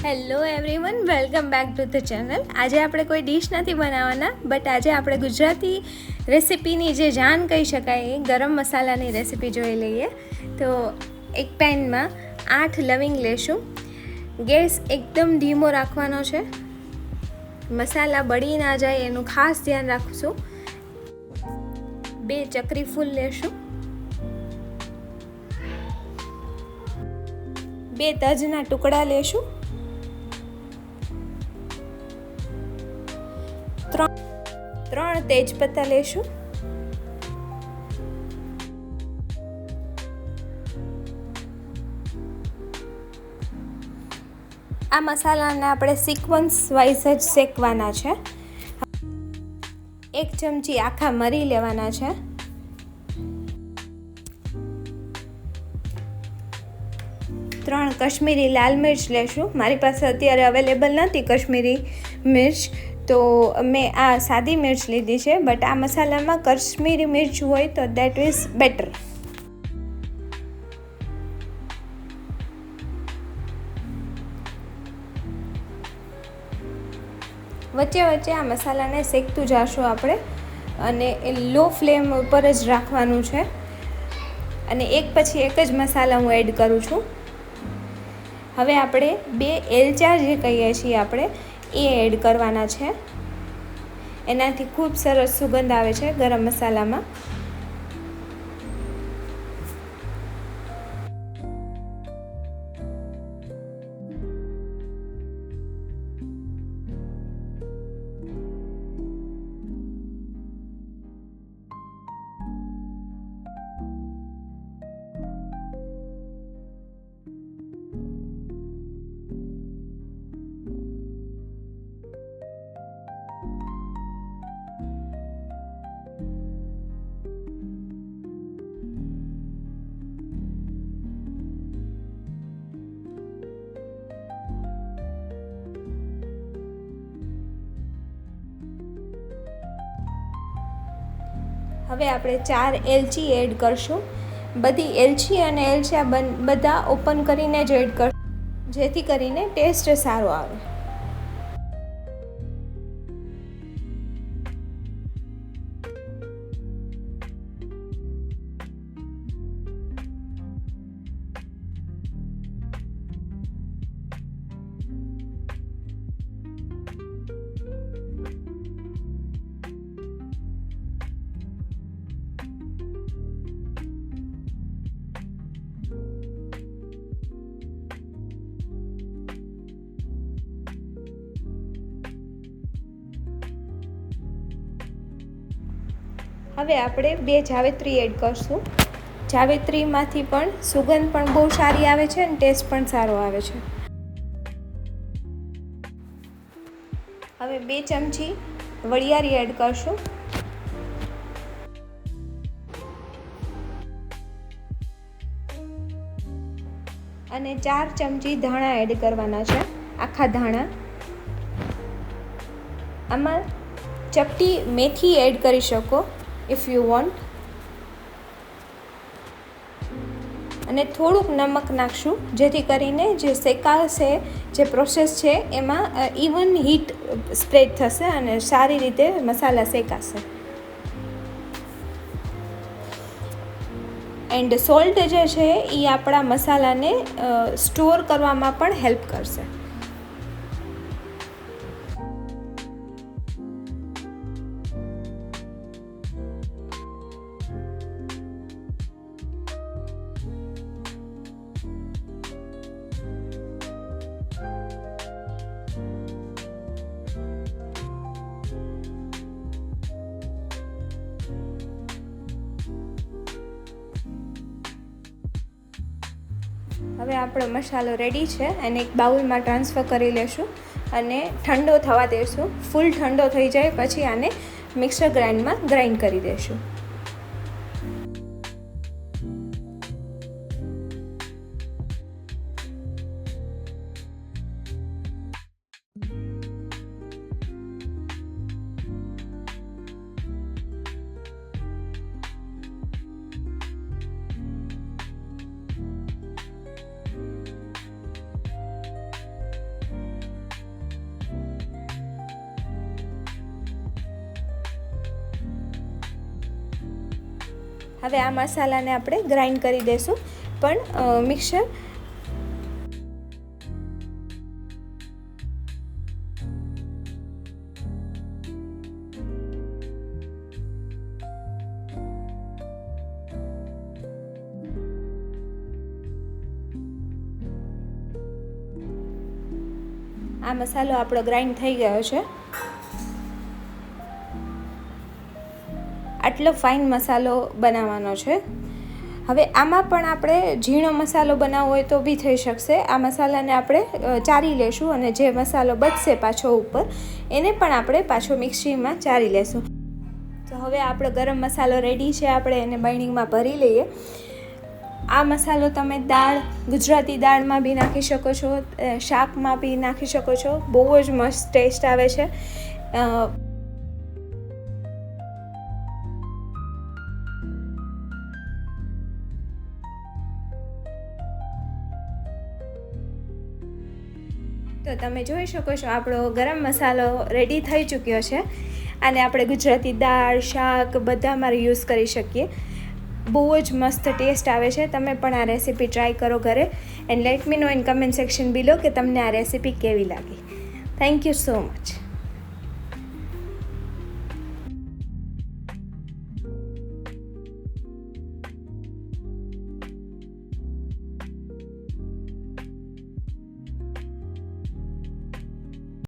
Hello everyone, welcome back to the channel. આજે આપણે કોઈ ડીશ નથી બનાવવાના, બટ આજે આપણે ગુજરાતી રેસિપીની જે જાન કહી શકાય એ ગરમ મસાલાની રેસિપી જોઈ લઈએ. તો એક પેનમાં 8 લવિંગ લેશું. ગેસ એકદમ ધીમો રાખવાનો છે. મસાલા બળી ના જાય એનું ખાસ ધ્યાન રાખશું. 2 ચકરી ફૂલ લેશું. 2 તજના ટુકડા લેશું. 3 તેજપત્તા લેશું. આ મસાલાને આપણે સિક્વન્સ વાઇઝ જ શેકવાના છે. 1 ચમચી આખા મરી લેવાના છે. 3 કશ્મીરી લાલ મિર્ચ લેશું. મારી પાસે અત્યારે અવેલેબલ નથી કશ્મીરી મિર્ચ, તો મેં આ સાદી મિર્ચ લીધી છે, બટ આ મસાલામાં કશ્મીરી મિર્ચ હોય તો દેટ ઇઝ બેટર. વચ્ચે વચ્ચે આ મસાલાને શેકતું જશું આપણે, અને લો ફ્લેમ ઉપર જ રાખવાનું છે. અને એક પછી એક જ મસાલા હું એડ કરું છું. હવે આપણે 2 એલચા જે કહીએ છીએ આપણે એ એડ કરવાના છે. એનાથી ખૂબ સરસ સુગંધ આવે છે ગરમ મસાલામાં. હવે આપણે 4 એલચી એડ કરશું. બધી એલચી અને એલચા બધા ઓપન કરીને જ એડ કરશું, જેથી કરીને ટેસ્ટ સારો આવે. હવે આપણે 2 જાવેત્રી એડ કરશું. જાવેત્રીમાંથી પણ સુગંધ પણ બહુ સારી આવે છે અને ટેસ્ટ પણ સારો આવે છે. હવે 2 ચમચી વરિયાળી એડ કરશું. અને 4 ચમચી ધાણા એડ કરવાના છે, આખા ધાણા. આમાં ચપટી મેથી એડ કરી શકો ઇફ યુ વોન્ટ. અને થોડુંક નમક નાખશું, જેથી કરીને જે શેકાશે, જે પ્રોસેસ છે એમાં ઇવન હીટ સ્પ્રેડ થશે અને સારી રીતે મસાલા શેકાશે. એન્ડ સોલ્ટ જે છે એ આપણા મસાલાને સ્ટોર કરવામાં પણ હેલ્પ કરશે. હવે આપણો મસાલો રેડી છે, અને એક બાઉલમાં ટ્રાન્સફર કરી લેશું અને ઠંડો થવા દેશું. ફૂલ ઠંડો થઈ જાય પછી આને મિક્સર ગ્રાઇન્ડમાં ગ્રાઇન્ડ કરી દેશું. હવે આ મસાલાને આપણે ગ્રાઇન્ડ કરી દઈશું પણ મિક્સર. આ મસાલો આપણો ગ્રાઇન્ડ થઈ ગયો છે. આટલો ફાઇન મસાલો બનાવવાનો છે. હવે આમાં પણ આપણે ઝીણો મસાલો બનાવવો હોય તો બી થઈ શકશે. આ મસાલાને આપણે ચારી લેશું અને જે મસાલો બચશે પાછો ઉપર એને પણ આપણે પાછો મિક્સીમાં ચારી લેશું. તો હવે આપણો ગરમ મસાલો રેડી છે. આપણે એને બરણીમાં ભરી લઈએ. આ મસાલો તમે દાળ, ગુજરાતી દાળમાં બી નાખી શકો છો, શાકમાં બી નાખી શકો છો. બહુ જ મસ્ત ટેસ્ટ આવે છે. તો તમે જોઈ શકો છો આપણો ગરમ મસાલો રેડી થઈ ચૂક્યો છે. અને આપણે ગુજરાતી દાળ, શાક બધામાં યુઝ કરી શકીએ. બહુ જ મસ્ત ટેસ્ટ આવે છે. તમે પણ આ રેસીપી ટ્રાય કરો ઘરે and let me know in comment section below કે તમને આ રેસીપી કેવી લાગી. Thank you so much.